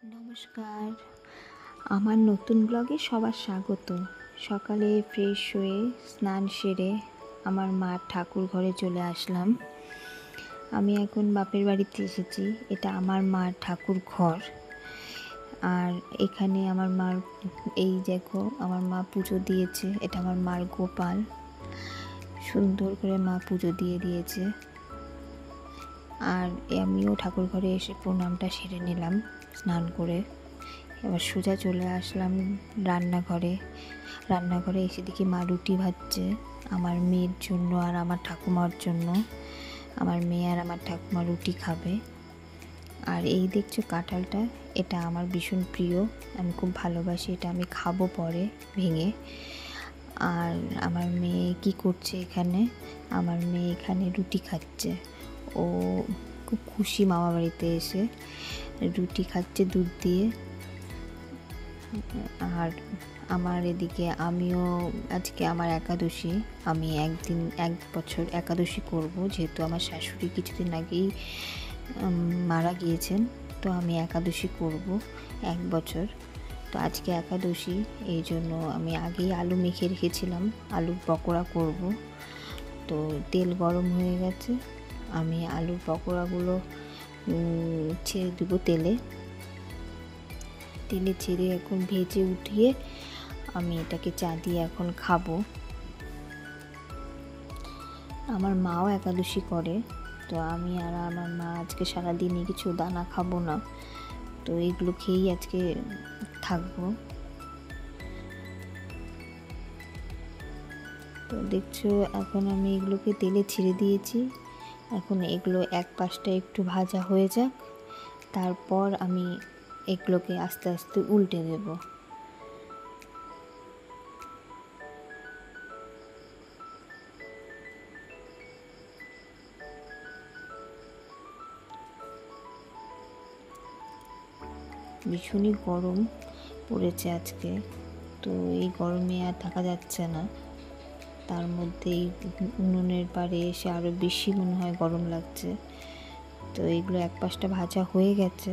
নমস্কার, আমার নতুন ব্লগে সবার স্বাগত। সকালে ফ্রেশ হয়ে স্নান সেরে আমার মার ঠাকুর ঘরে চলে আসলাম। আমি এখন বাপের বাড়িতে এসেছি। এটা আমার মার ঠাকুর ঘর। আর এখানে আমার মার এই দেখো আমার মা পুজো দিয়েছে। এটা আমার মার গোপাল। সুন্দর করে মা পুজো দিয়ে দিয়েছে। আর আমিও ঠাকুর ঘরে এসে প্রণামটা সেরে নিলাম স্নান করে। এবার সোজা চলে আসলাম রান্নাঘরে এসে দেখি মা রুটি ভাজছে আমার মেয়ের জন্য আর আমার ঠাকুমার জন্য। আমার মেয়ে আর আমার ঠাকুমা রুটি খাবে। আর এই দেখছো কাঁঠালটা, এটা আমার ভীষণ প্রিয়, আমি খুব ভালোবাসি। এটা আমি খাবো পরে ভেঙে। আর আমার মেয়ে কি করছে এখানে? আমার মেয়ে এখানে রুটি খাচ্ছে। ও খুব খুশি মামা বাড়িতে এসে। রুটি খাচ্ছে দুধ দিয়ে। আর আমার এদিকে আমিও আজকে আমার একাদশী। আমি এক বছর একাদশী করব, যেহেতু আমার শাশুড়ি কিছুদিন আগেই মারা গিয়েছেন। তো আমি একাদশী করব 1 বছর। তো আজকে একাদশী, এই জন্য আমি আগেই আলু মেখে রেখেছিলাম, আলুর পকোড়া করব। তো তেল গরম হয়ে গেছে, আমি আলুর পকোড়াগুলো ছেড়ে দেবো তেলে ছেড়ে এখন ভেজে উঠিয়ে আমি এটাকে চা দিয়ে এখন খাবো। আমার মাও একাদশী করে, তো আমি আর আমার মা আজকে সারাদিনই কিছু দানা খাবো না। তো এগুলো খেয়েই আজকে থাকবো। তো দেখছো এখন আমি এগুলোকে তেলে ছেড়ে দিয়েছি। এখন এগুলো এক পাশটা একটু ভাজা হয়ে যাক, তারপর আমি এগুলোকে আস্তে আস্তে উল্টে দেব। ভীষণই গরম পড়েছে আজকে, তো এই গরমে আর থাকা যাচ্ছে না। তার মধ্যে এই উনুনের পাড়ে এসে আরও বেশি মনে হয় গরম লাগছে। তো এগুলো এক পাশটা ভাজা হয়ে গেছে,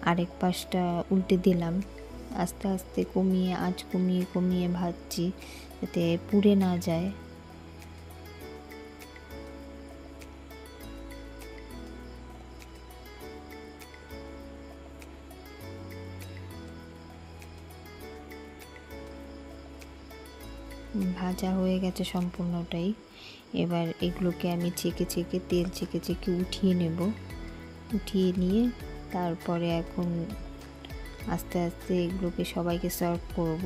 আরেক পাশটা উল্টে দিলাম। আস্তে আস্তে আঁচ কমিয়ে ভাজছি, যাতে পুড়ে না যায়। ভাজা হয়ে গেছে সম্পূর্ণটাই। এবার এগুলোকে আমি তেল ছেঁকে উঠিয়ে নেব। উঠিয়ে নিয়ে তারপরে এখন আস্তে আস্তে এগুলোকে সবাইকে সার্ভ করব।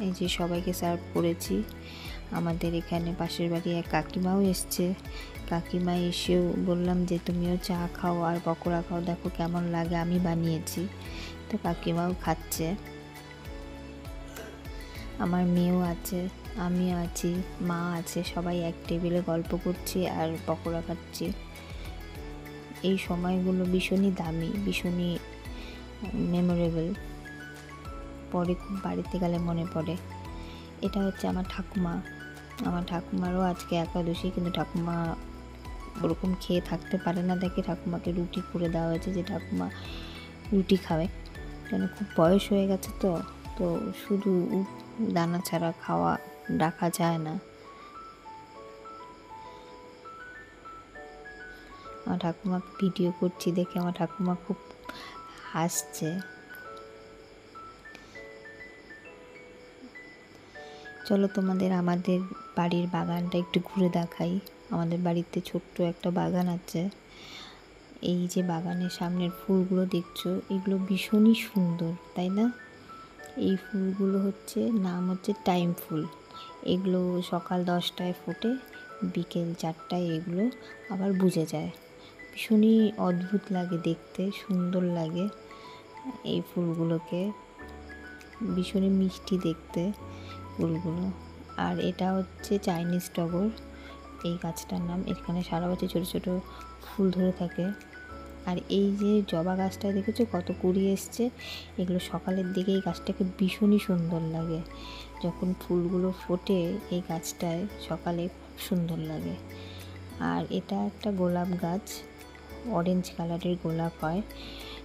এই যে সবাইকে সার্ভ করেছি। আমাদের এখানে পাশের বাড়ি এক কাকিমাও এসছে। কাকিমা এসেও বললাম যে তুমিও চা খাও আর পকোড়া খাও, দেখো কেমন লাগে, আমি বানিয়েছি। তো কাকিমাও খাচ্ছে। আমার মেয়েও আছে, আমিও আছি, মা আছে, সবাই এক টেবিলে গল্প করছি আর পকোড়া খাচ্ছি। এই সময়গুলো ভীষণই দামি, ভীষণই মেমোরেবল। পরে খুব বাড়িতে গেলে মনে পড়ে। এটা হচ্ছে আমার ঠাকুমা। আমার ঠাকুমারও আজকে একাদশী, কিন্তু ঠাকুমা ওরকম খেয়ে থাকতে পারে না দেখে ঠাকুমাকে রুটি করে দেওয়া হয়েছে, যে ঠাকুমা রুটি খাবে। কেন খুব বয়স হয়ে গেছে, তো শুধু দানা ছাড়া খাওয়া রাখা যায় না। আমার ঠাকুমা ভিডিও করছি দেখে আমার ঠাকুমা খুব হাসছে। চলো তোমাদের আমাদের বাড়ির বাগানটা একটু ঘুরে দেখাই। আমাদের বাড়িতে ছোট্ট একটা বাগান আছে। এই যে বাগানের সামনের ফুলগুলো দেখছো, এগুলো ভীষণই সুন্দর, তাই না? এই ফুলগুলো নাম হচ্ছে টাইম ফুল। এগুলো সকাল 10টায় ফোটে, বিকেল 4টায় এগুলো আবার বুঝে যায়। ভীষণই অদ্ভুত লাগে দেখতে, সুন্দর লাগে এই ফুলগুলোকে। ভীষণই মিষ্টি দেখতে ফুলগুলো। আর এটা হচ্ছে চাইনিজ টগর, এই গাছটার নাম। এখানে সারা বছর ছোটো ছোটো ফুল ধরে থাকে। আর এই যে জবা গাছটা দেখেছো কত কুড়ি এসছে, এগুলো সকালের দিকে এই গাছটাকে ভীষণই সুন্দর লাগে। যখন ফুলগুলো ফোটে এই গাছটায় সকালে খুব সুন্দর লাগে। আর এটা একটা গোলাপ গাছ, অরেঞ্জ কালারের গোলাপ হয়।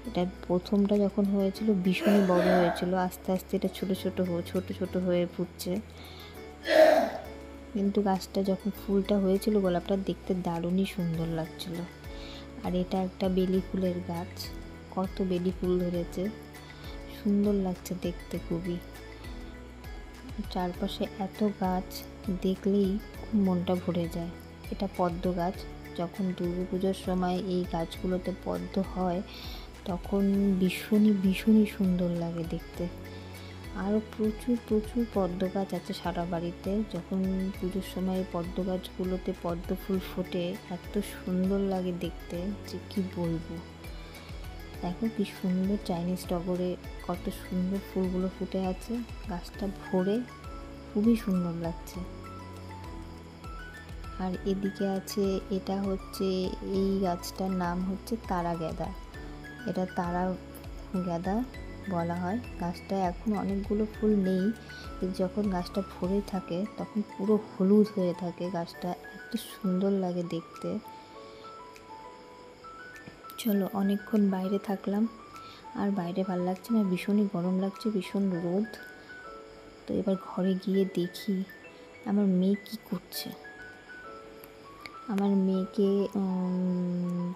এটা প্রথমটা যখন হয়েছিল ভীষণই বড় হয়েছিল, আস্তে আস্তে এটা ছোট ছোট হয়ে ফুটছে। কিন্তু গাছটা যখন ফুলটা হয়েছিল গোলাপটা দেখতে দারুণই সুন্দর লাগছিল। আর এটা একটা বেলি ফুলের গাছ, কত বেলি ফুল ধরেছে, সুন্দর লাগছে দেখতে খুবই। চারপাশে এত গাছ দেখলেই খুব মনটা ভরে যায়। এটা পদ্ম গাছ, যখন দুর্গাপুজোর সময় এই গাছগুলোতে পদ্ম হয় তখন ভীষণই সুন্দর লাগে দেখতে। আরও প্রচুর পদ্ম গাছ আছে সারা বাড়িতে। যখন পুজোর সময় পদ্ম গাছগুলোতে পদ্ম ফুল ফোটে এত সুন্দর লাগে দেখতে যে কি বলবো। দেখো কি সুন্দর চাইনিজ টগরে কত সুন্দর ফুলগুলো ফুটে আছে, গাছটা ভরে খুবই সুন্দর লাগছে। আর এদিকে আছে, এটা হচ্ছে এই গাছটার নাম হচ্ছে তারা গ্যাদা। এটা তারা গ্যাদা বলা হয়। গাছটা এখন অনেকগুলো ফুল নেই, কিন্তু যখন গাছটা ভরে থাকে তখন পুরো হলুদ হয়ে থাকে গাছটা, এত সুন্দর লাগে দেখতে। চলো, অনেকক্ষণ বাইরে থাকলাম, আর বাইরে ভালো লাগছে না, ভীষণই গরম লাগছে, ভীষণ রোদ। তো এবার ঘরে গিয়ে দেখি আমার মেয়ে কি করছে। আমার মেয়েকে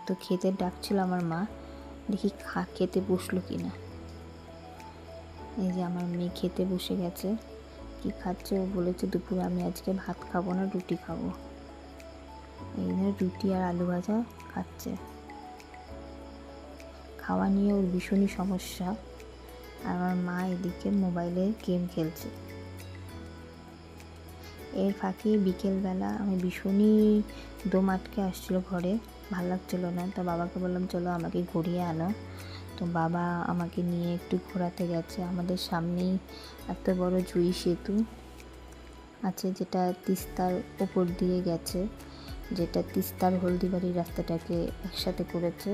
তো খেতে ডাকছিল আমার মা, দেখি খেতে বসলো কি না। এই যে আমার মেয়ে খেতে বসে গেছে। কি খাচ্ছে? ও বলেছে দুপুরে আমি আজকে ভাত খাবো না, রুটি খাবো। এই ধর রুটি আর আলু ভাজা খাচ্ছে। খাওয়া নিয়ে ওর ভীষণই সমস্যা। আর আমার মা এদিকে মোবাইলে গেম খেলছে। এর ফাঁকে বিকেলবেলা আমি ভীষণই দম আটকে আসছিলো ঘরে, ভালো লাগছিলো না। তো বাবাকে বললাম চলো আমাকে ঘুরিয়ে আনো। তো বাবা আমাকে নিয়ে একটু ঘোরাতে গেছে। আমাদের সামনেই এত বড় জুই সেতু আছে, যেটা তিস্তার ওপর দিয়ে গেছে, যেটা তিস্তার হলদিবাড়ির রাস্তাটাকে একসাথে করেছে।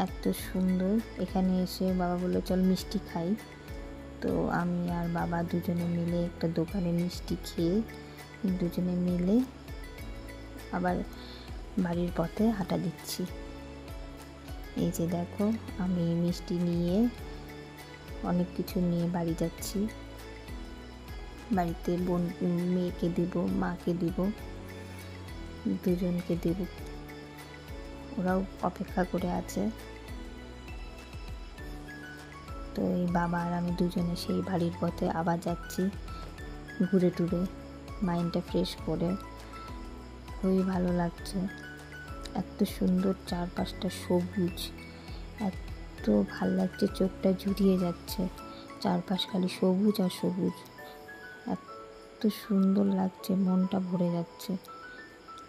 এত সুন্দর। এখানে এসে বাবা বললো চল মিষ্টি খাই। তো আমি আর বাবা দুজনে মিলে একটা দোকানে মিষ্টি খেয়ে দুজনে মিলে আবার বাড়ির পথে হাঁটা দিচ্ছি। এই যে দেখো, আমি মিষ্টি নিয়ে অনেক কিছু নিয়ে বাড়ি যাচ্ছি। বাড়িতে মেয়েকে দেব, মাকে দেব, দুজনকে দেব, ওরাও অপেক্ষা করে আছে। তো এই বাবা আর আমি দুজনে সেই বাড়ির পথে আবার যাচ্ছি, ঘুরে টুরে মাইন্ডটা ফ্রেশ করে। খুবই ভালো লাগছে, এত সুন্দর চারপাশটা সবুজ, এত ভালো লাগছে, চোখটা জুড়িয়ে যাচ্ছে। চারপাশ খালি সবুজ আর সবুজ, এত সুন্দর লাগছে, মনটা ভরে যাচ্ছে,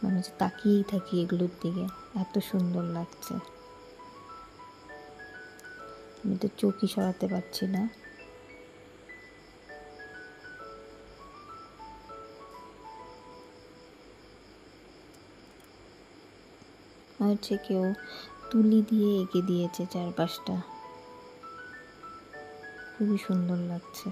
মনে হচ্ছে তাকিয়েই থাকি এগুলোর দিকে, এত সুন্দর লাগছে। আমি তো চোখই সরাতে পারছি না। হচ্ছে কেউ তুলি দিয়ে এঁকে দিয়েছে চারপাশটা, খুবই সুন্দর লাগছে।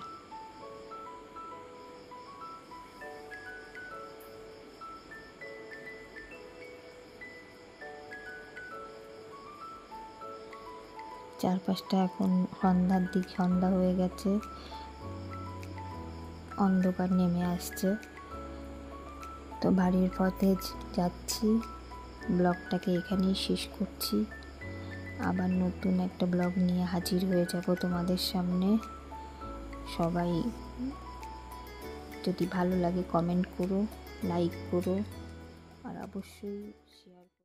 চারপাশটা এখন সন্ধ্যা হয়ে গেছে, অন্ধকার নেমে আসছে। তো বাড়ির পথে যাচ্ছি, ব্লগটাকে এখানেই শেষ করছি। আবার নতুন একটা ব্লগ নিয়ে হাজির হয়ে যাব তোমাদের সামনে। সবাই যদি ভালো লাগে কমেন্ট করো, লাইক করো, আর অবশ্যই শেয়ার